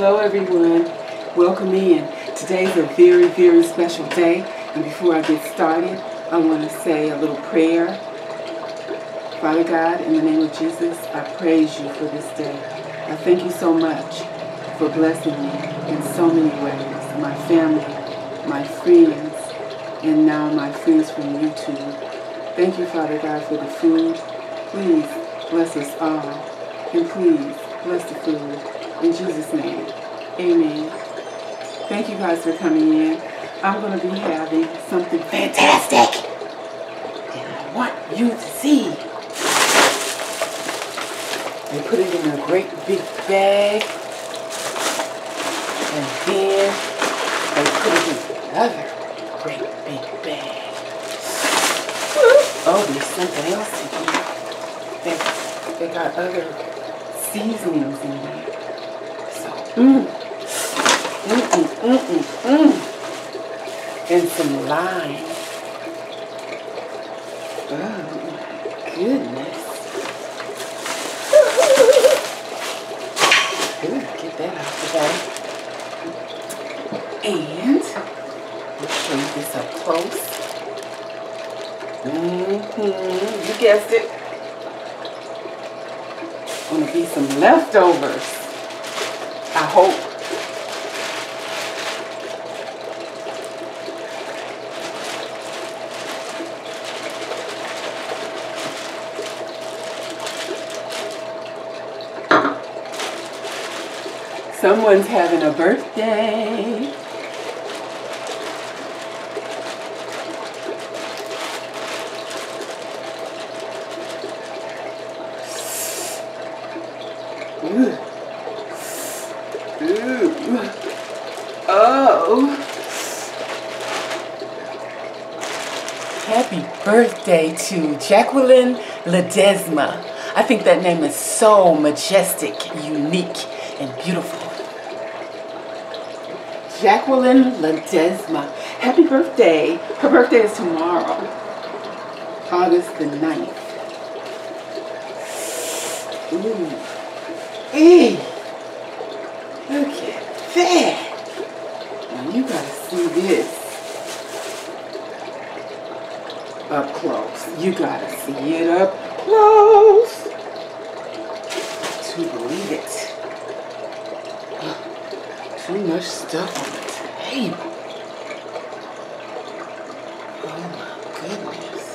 Hello everyone, welcome in. Today's a very, very special day, and before I get started, I want to say a little prayer. Father God, in the name of Jesus, I praise you for this day. I thank you so much for blessing me in so many ways. My family, my friends, and now my friends from YouTube. Thank you, Father God, for the food. Please bless us all, and please bless the food. In Jesus' name, amen. Thank you guys for coming in. I'm going to be having something fantastic, and I want you to see. They put it in a great big bag, and then they put it in another great big bag. Oh, there's something else in here. They got other seasonings in here. And some lime. Oh my goodness. Ooh, get that out today. And we'll show you this up close. You guessed it. Gonna be some leftovers. I hope. Someone's having a birthday. Ooh. Ooh. Oh. Happy birthday to Jacqueline Ledesma. I think that name is so majestic, unique, and beautiful. Jacqueline Ledesma. Happy birthday. Her birthday is tomorrow, August the 9th. Ooh. Hey. Look at that. Now you gotta see this up close. You gotta see it up close to believe it. Too much stuff on the table. Oh my goodness.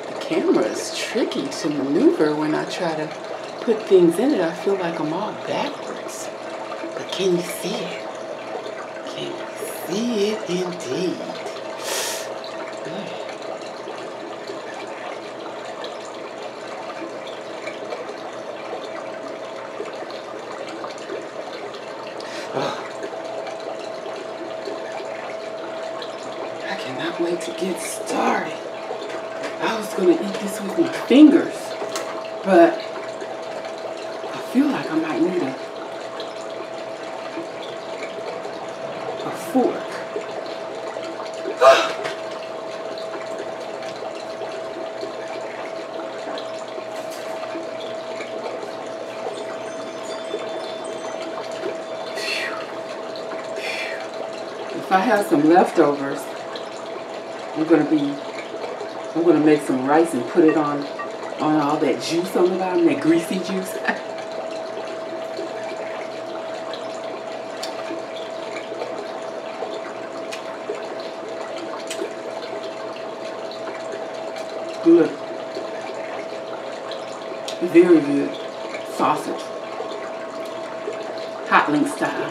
The camera is tricky to maneuver when I try to put things in it. I feel like I'm all backwards. But can you see it? Can you see it indeed? I cannot wait to get started. I was going to eat this with my fingers, but I feel like I might need a fork. If I have some leftovers, I'm gonna make some rice and put it on all that juice on the bottom, that greasy juice. Good. Very good. Sausage. Hot link style.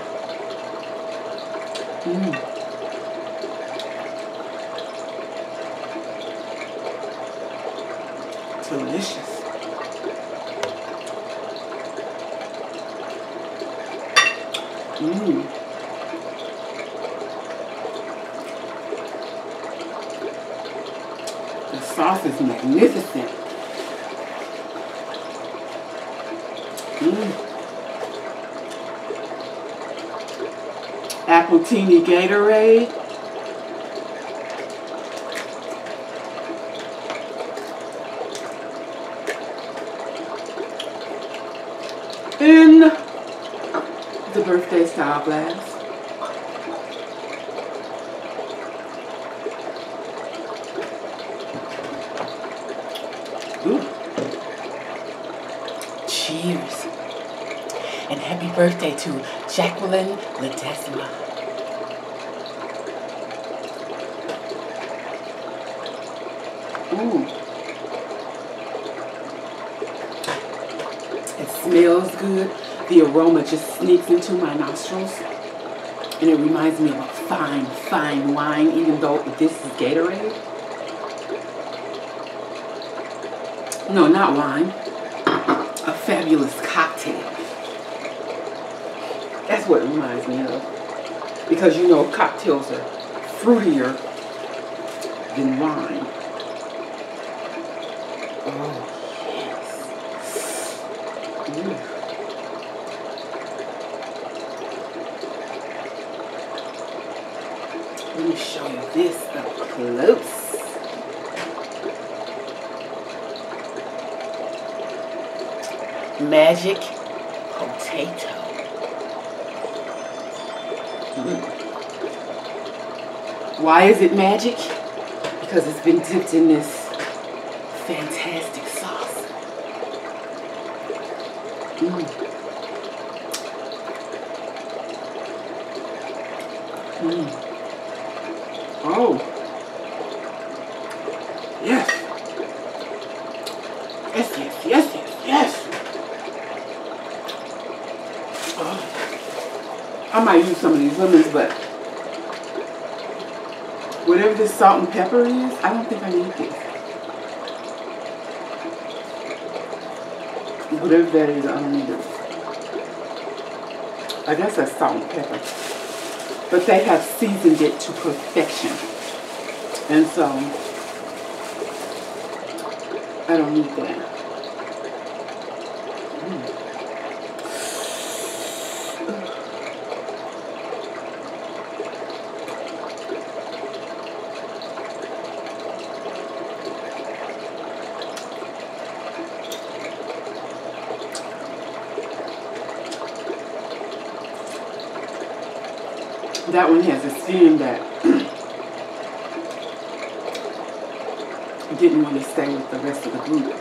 Delicious. The sauce is magnificent. Apple Teeny Gatorade. birthday style glass. Ooh. Cheers. And happy birthday to Jacqueline Ledesma. Ooh. It smells good. The aroma just sneaks into my nostrils. And it reminds me of a fine, fine wine, even though this is Gatorade. No, not wine. A fabulous cocktail. That's what it reminds me of. Because you know cocktails are fruitier than wine. Oh, yes. Let me show you this up close. Magic potato. Why is it magic? Because it's been dipped in this fantastic sauce. Oh. Yes. Yes, yes, yes, yes, yes. Oh. I might use some of these lemons, but whatever this salt and pepper is, I don't think I need this. Whatever that is, I don't need it. I guess that's salt and pepper. But they have seasoned it to perfection. And so, I don't need that. That one has a steam that didn't want to stay with the rest of the group.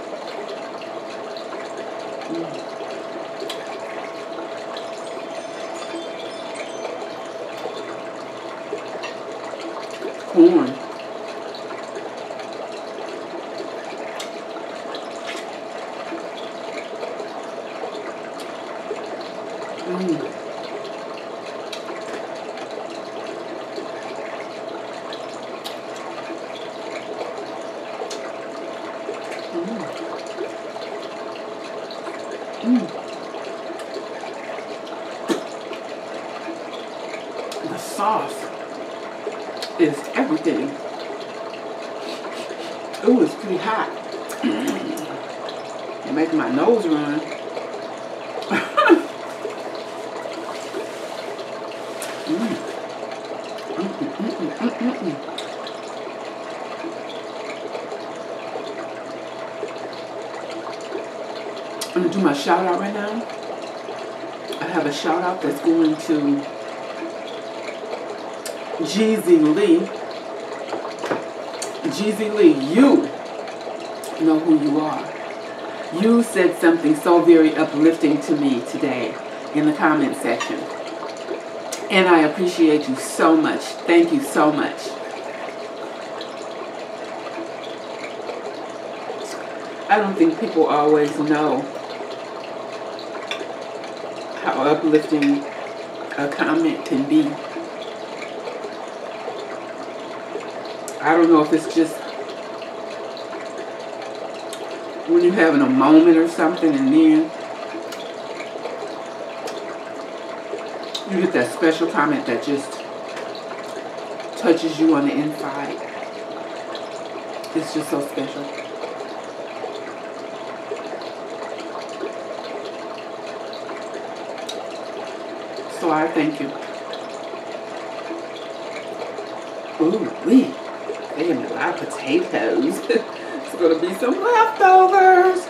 Corn. The sauce is everything. Ooh, it's pretty hot. It's making my nose run. I'm going to do my shout out right now. I have a shout out that's going to Jeezy Lee. Jeezy Lee, you know who you are. You said something so very uplifting to me today in the comment section. And I appreciate you so much. Thank you so much. I don't think people always know how uplifting a comment can be. I don't know if it's just when you're having a moment or something and then you get that special comment that just touches you on the inside. It's just so special. So I thank you. Ooh, wee. They gave me a lot of potatoes. It's going to be some leftovers.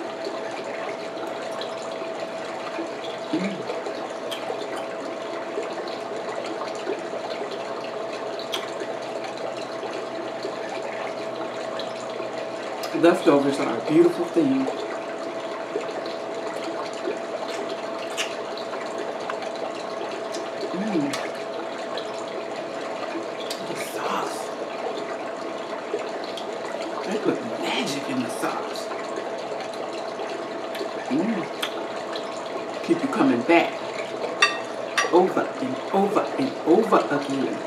Leftovers are a beautiful thing. The sauce. They put magic in the sauce. Keep you coming back. Over and over and over again.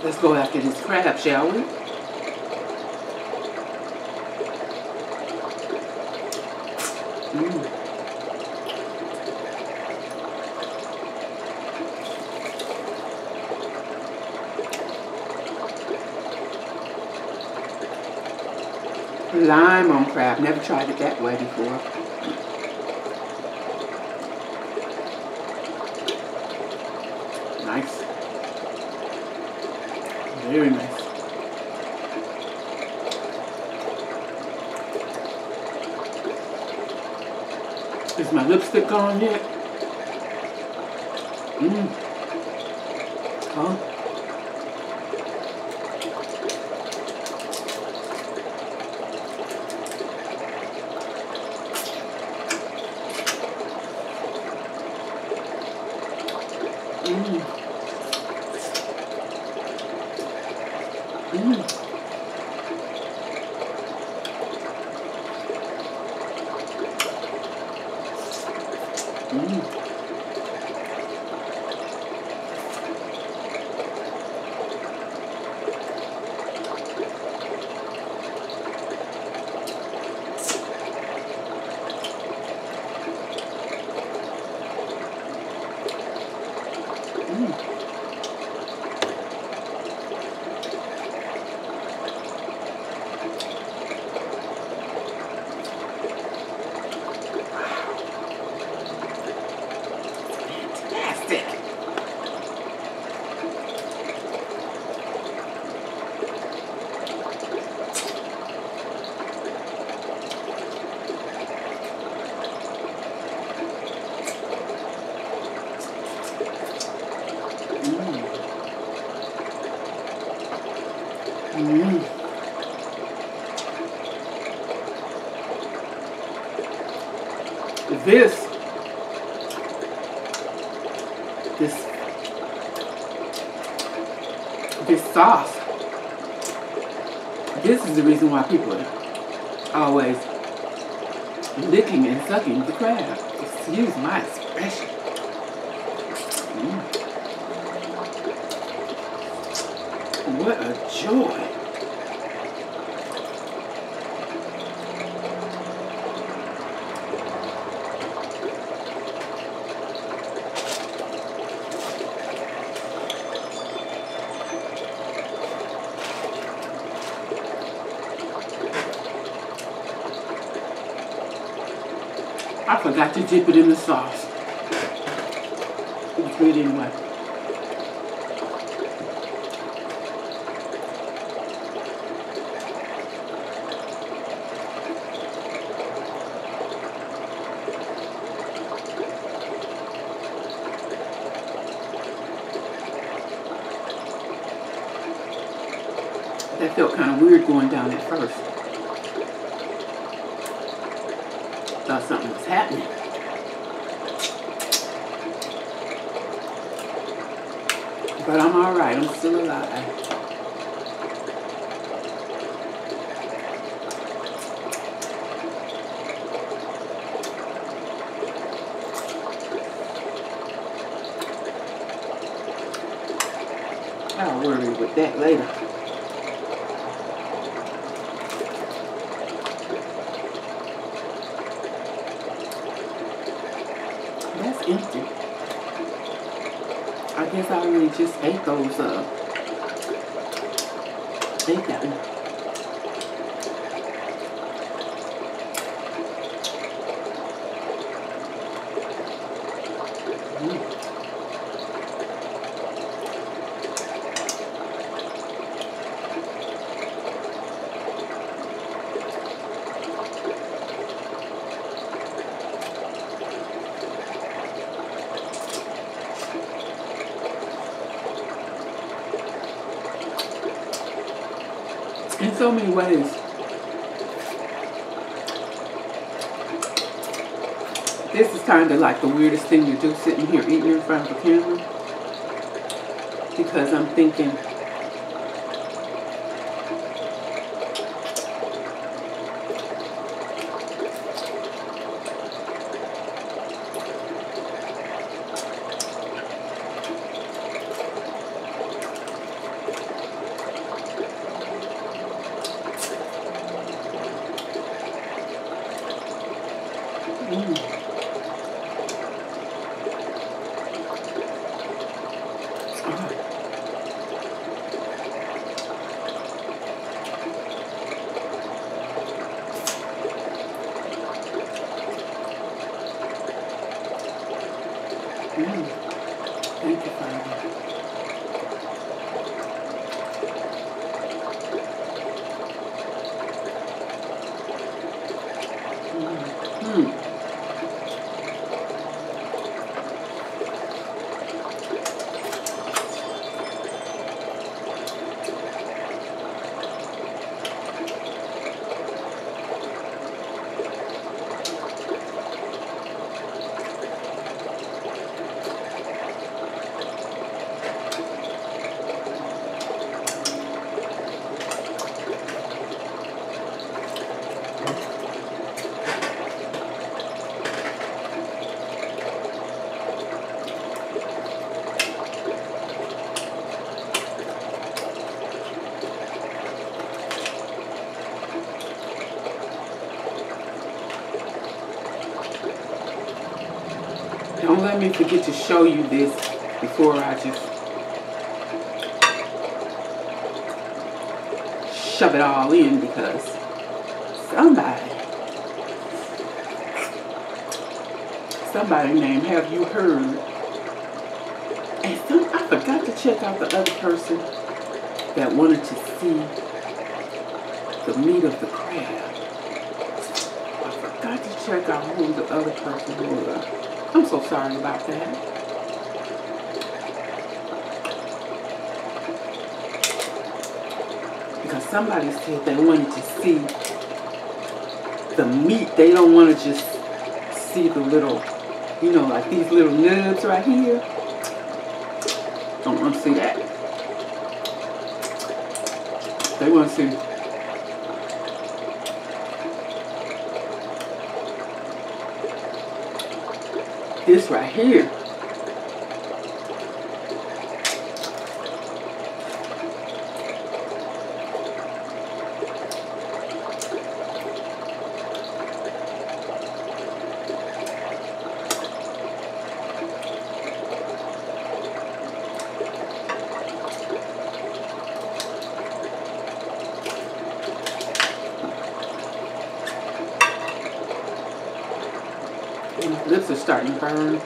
Let's go after this crab, shall we? Lime on crab. Never tried it that way before. Nice. Very nice. Is my lipstick on yet? Huh? This sauce, this is the reason why people are always licking and sucking the crab. Excuse my expression. What a joy. I forgot to dip it in the sauce. It was good anyway. That felt kind of weird going down at first. Thought something was happening. But I'm all right. I'm still alive. I'll worry with that later. That's empty. I guess I already just ate those, ate that one. In so many ways, this is kind of like the weirdest thing to do, sitting here eating in front of a camera, because I'm thinking, thank you, Father. Don't let me forget to show you this before I just shove it all in, because somebody named Have You Heard? And I forgot to check out the other person that wanted to see the meat of the crab. I forgot to check out who the other person was. I'm so sorry about that. Because somebody said they wanted to see the meat. They don't want to just see the little, you know, like these little nubs right here. Don't want to see that. They want to see this right here. My lips are starting to burn.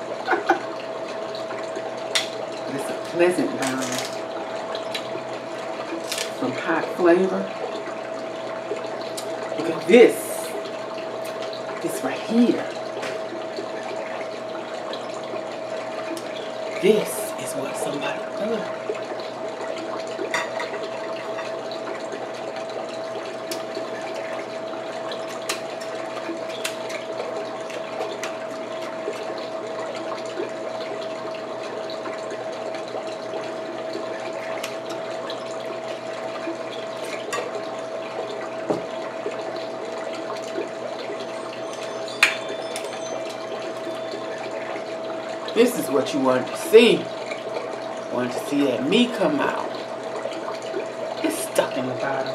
But it's a pleasant burn from hot flavor. Look at this. This right here. This is what somebody loves. This is what you wanted to see. Wanted to see that meat come out. It's stuck in the bottom.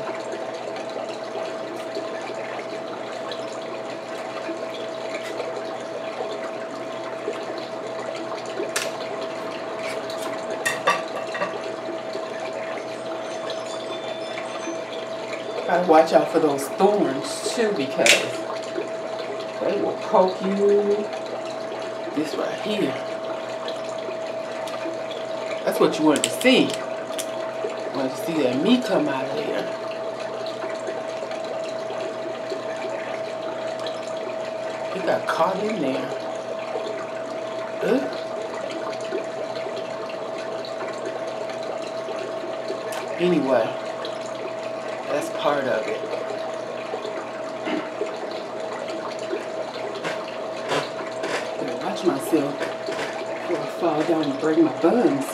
Gotta watch out for those thorns too, because they will poke you. This right here. That's what you wanted to see. You wanted to see that meat come out of there. It got caught in there. Ugh. Anyway, that's part of it. Better watch myself before I fall down and break my buns.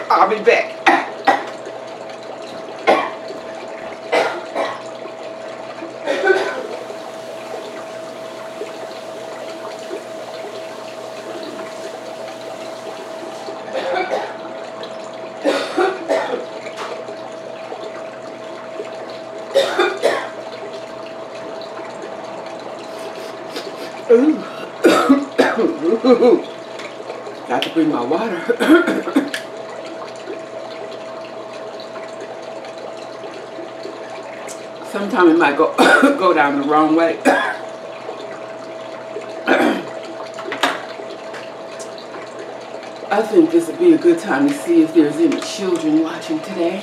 I'll be back. Ooh. Got to bring my water. Sometimes it might go go down the wrong way. I think this would be a good time to see if there's any children watching today.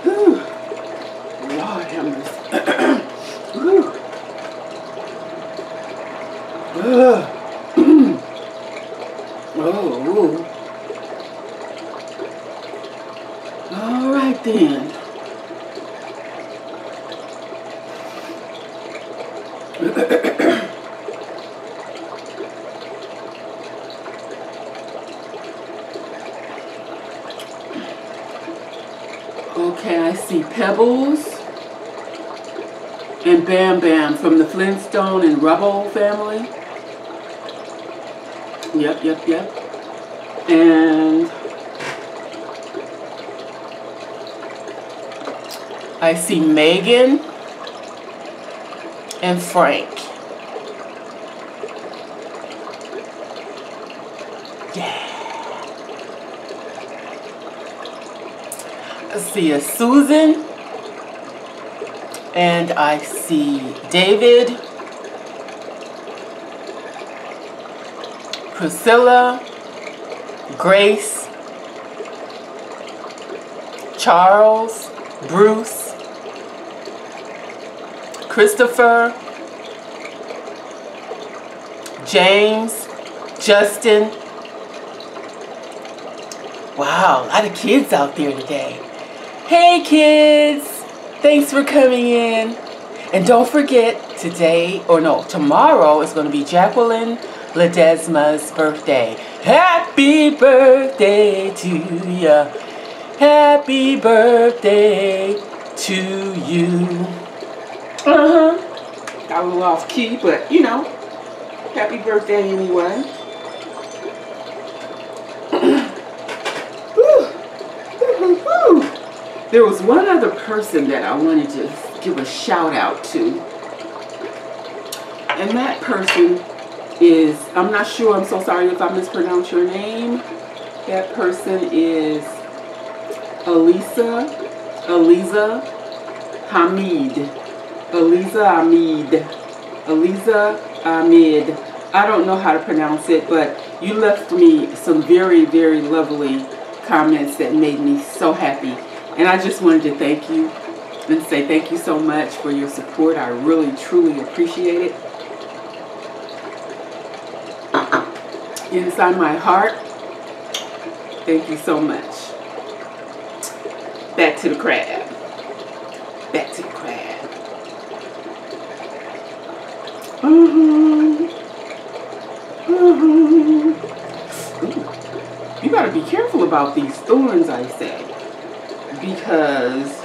Whew. Lord have mercy. Whew. Oh. All right then. Okay, I see Pebbles and Bam Bam from the Flintstone and Rubble family. Yep. And I see Megan and Frank. Yeah. I see a Susan. And I see David, Priscilla, Grace, Charles, Bruce, Christopher, James, Justin. Wow, a lot of kids out there today. Hey kids, thanks for coming in. And don't forget, tomorrow is going to be Jacqueline Ledesma's birthday. Happy birthday to ya. Happy birthday to you. Got a little off key, but you know, happy birthday anyway. There was one other person that I wanted to give a shout out to. And that person is, I'm not sure, I'm so sorry if I mispronounce your name. That person is Aliza Hamid. I don't know how to pronounce it, but you left me some very, very lovely comments that made me so happy. And I just wanted to thank you and say thank you so much for your support. I really, truly appreciate it. Inside my heart, thank you so much. Back to the crab. Back to the crab. Ooh. You gotta be careful about these thorns, I say, because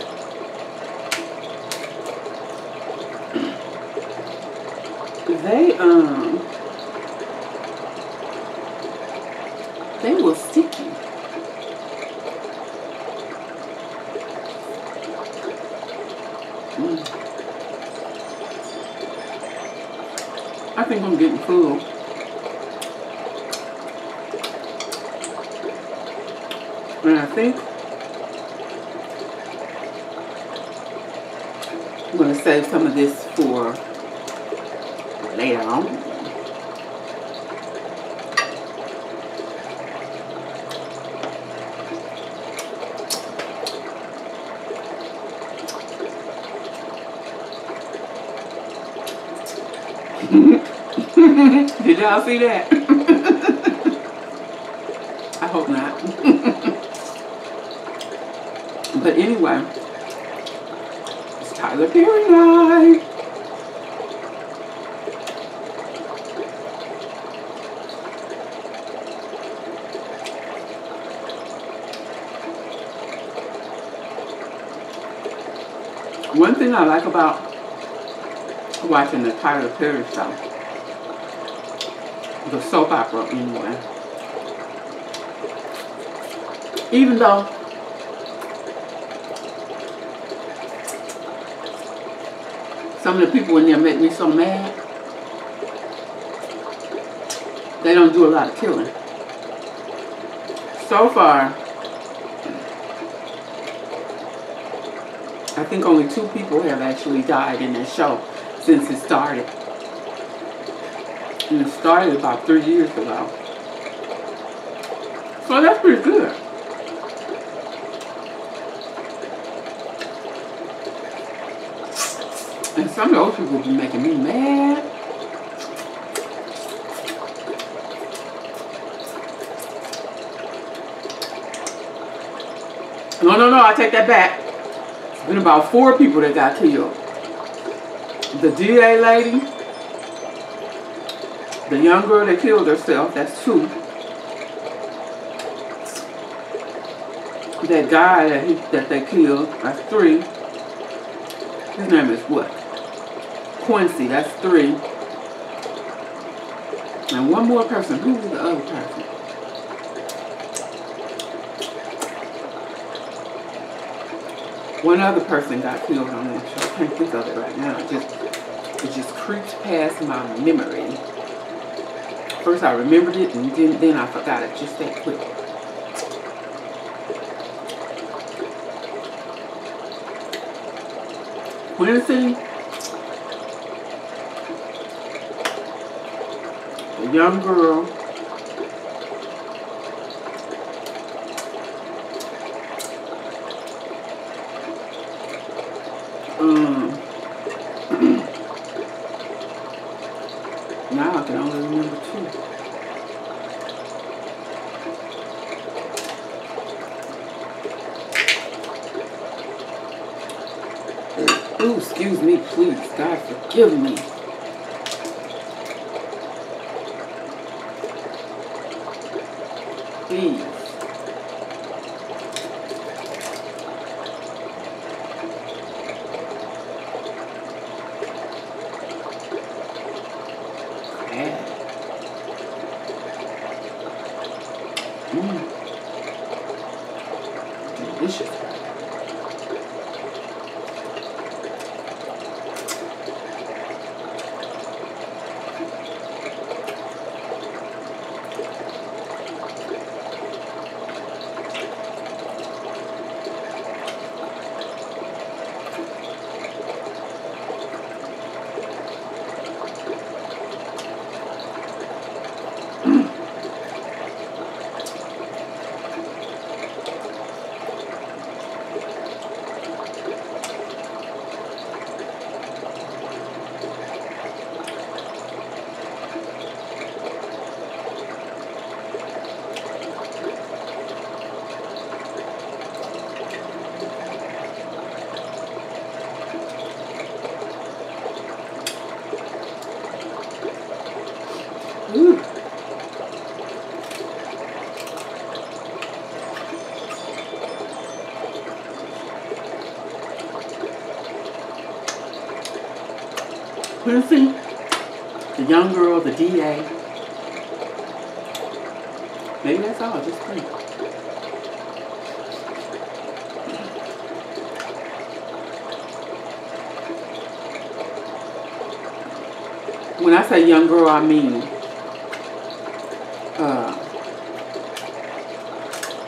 they will stick you. I think I'm getting full. And I think I'm going to save some of this for later on. Did y'all see that? I hope not. But anyway, it's Tyler Perry night. One thing I like about watching the Tyler Perry show, the soap opera anyway, even though some of the people in there make me so mad, they don't do a lot of killing. So far, I think only 2 people have actually died in that show since it started. And it started about 3 years ago. So that's pretty good. And some of those people be making me mad. No, I take that back. It's been about 4 people that got killed. The DA lady, the young girl that killed herself, that's 2. That guy that they killed, that's 3. His name is what? Quincy, that's 3. And one more person. Who was the other person? One other person got killed on that show. I can't think of it right now. It just creeps past my memory. First I remembered it, and then I forgot it just that quick. Quincy, the young girl, now I can only remember 2. Ooh, excuse me, please. God forgive me. Please. Delicious. Quincy, the young girl, the DA. Maybe that's all, just 3. When I say young girl, I mean,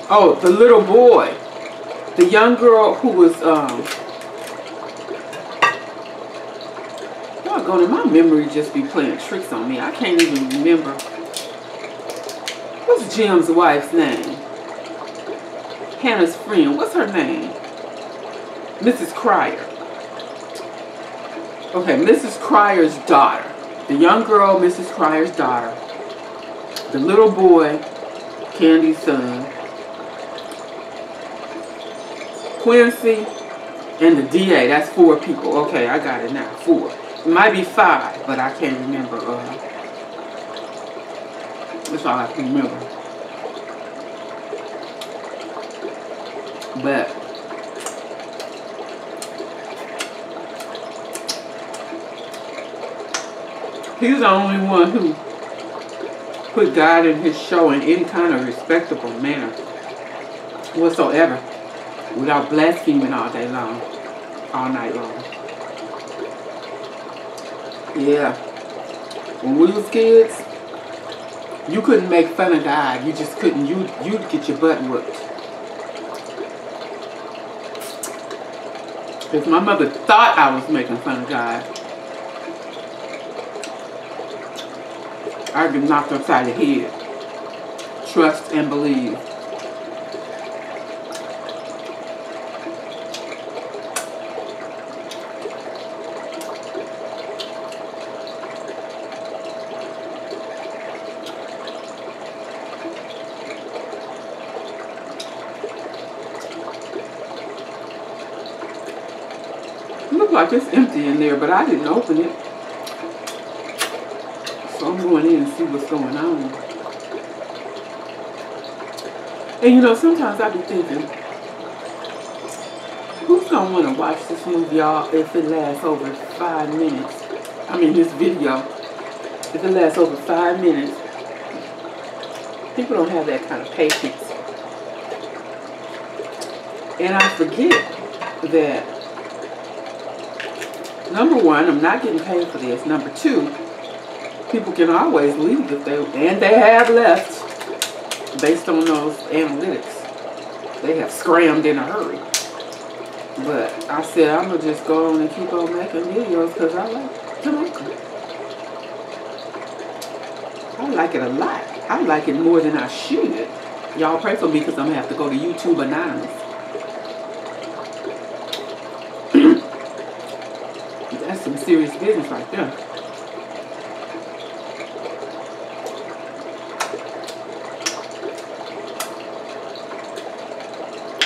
oh, the little boy. The young girl who was, doggone, my memory just be playing tricks on me. I can't even remember. What's Jim's wife's name? Hannah's friend. What's her name? Mrs. Cryer. Okay, Mrs. Cryer's daughter. The young girl, Mrs. Cryer's daughter. The little boy, Candy's son. Quincy, and the DA. That's 4 people. Okay, I got it now. 4. It might be 5, but I can't remember. That's all I can remember. But he's the only one who put God in his show in any kind of respectable manner whatsoever, without blaspheming all day long, all night long. Yeah. When we was kids, you couldn't make fun of God. You just couldn't. You'd get your butt whooped. Because my mother thought I was making fun of God, I'd get knocked upside the head. Trust and believe. Look like it's empty in there, but I didn't open it. So I'm going in and see what's going on. And you know, sometimes I be thinking, who's going to want to watch this movie, y'all, if it lasts over 5 minutes? I mean, this video, if it lasts over 5 minutes. People don't have that kind of patience. And I forget that, number 1, I'm not getting paid for this. Number 2, people can always leave if they, and they have left, based on those analytics. They have scrammed in a hurry. But I said, I'm going to just go on and keep on making videos because I like to make them. I like it a lot. I like it more than I should. Y'all pray for me because I'm going to have to go to YouTube Anonymous. That's some serious business right there.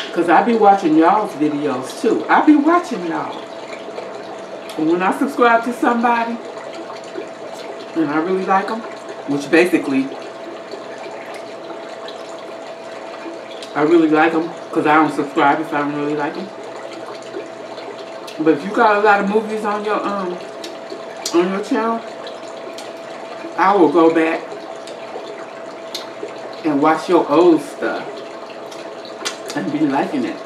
Because I be watching y'all's videos too. I be watching y'all. And when I subscribe to somebody, and I really like them, which basically, I really like them because I don't subscribe if I don't really like them. But if you got a lot of movies on your channel, I will go back and watch your old stuff and be liking it.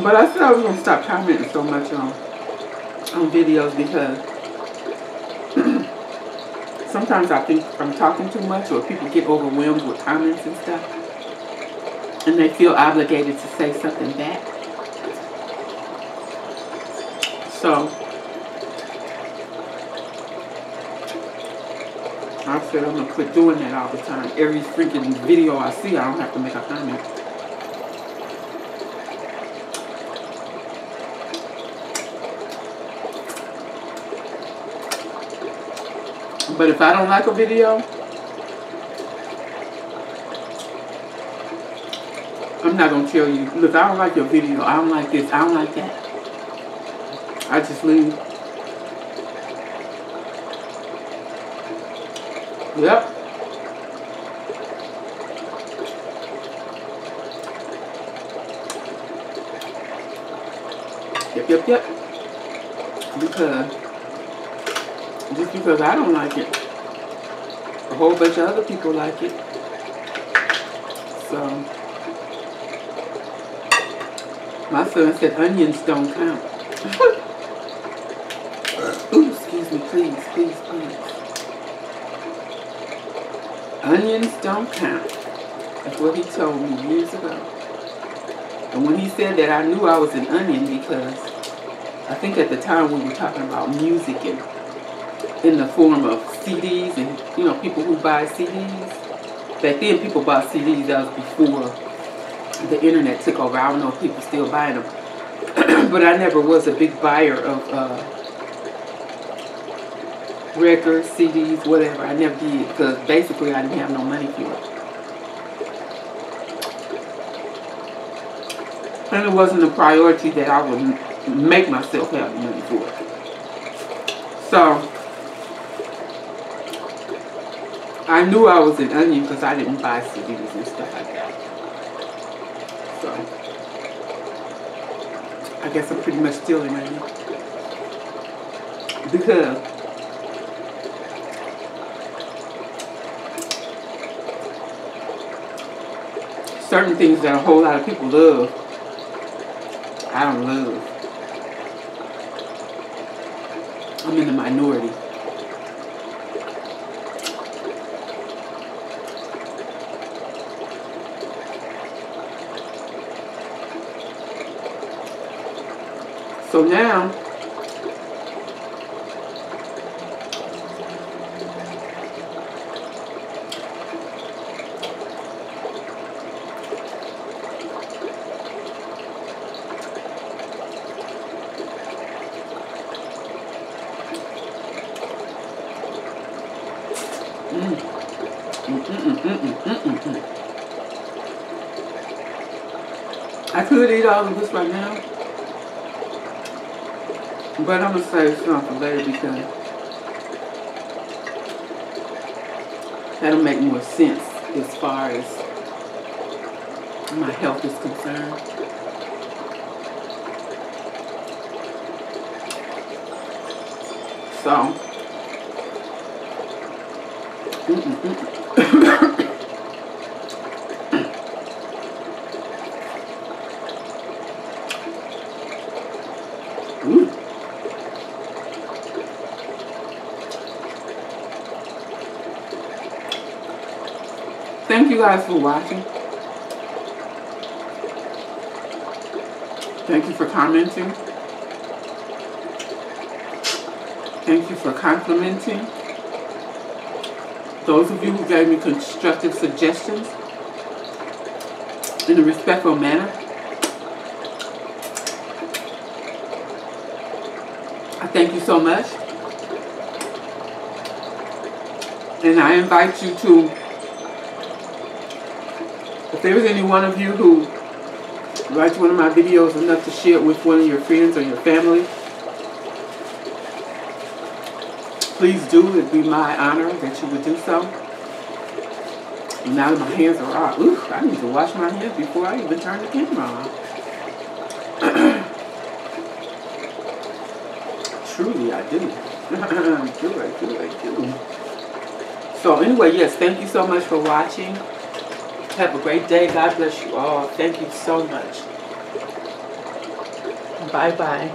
But I said I was gonna stop commenting so much on videos because sometimes I think I'm talking too much, or people get overwhelmed with comments and stuff, and they feel obligated to say something back. So I said I'm going to quit doing that all the time. Every freaking video I see, I don't have to make a comment. But if I don't like a video, I'm not going to tell you, look, I don't like your video, I don't like this, I don't like that. I just leave. Yep. Yep. because just because I don't like it, a whole bunch of other people like it. So my son said onions don't count. Ooh, excuse me, please, please, please. Onions don't count. That's what he told me years ago. And when he said that, I knew I was an onion because I think at the time we were talking about music and in the form of CDs and, you know, people who buy CDs. Back then people bought CDs. That was before the internet took over. I don't know if people still buying them. But I never was a big buyer of records, CDs, whatever. I never did because basically I didn't have no money for it. And it wasn't a priority that I would make myself have the money for it. So I knew I was an onion because I didn't buy CDs and stuff like that. So I guess I'm pretty much still an onion. Because certain things that a whole lot of people love, I don't love. I'm in the minority. So now, I could eat all of this right now, but I'm going to save some for later because that'll make more sense as far as my health is concerned. So, thank you guys for watching. Thank you for commenting. Thank you for complimenting. Those of you who gave me constructive suggestions in a respectful manner, I thank you so much. And I invite you to, if there is any one of you who likes one of my videos enough to share it with one of your friends or your family, please do. It'd be my honor that you would do so. And now that my hands are raw, I need to wash my hands before I even turn the camera on. Truly, I do. I do. So anyway, yes, thank you so much for watching. Have a great day. God bless you all. Thank you so much. Bye-bye.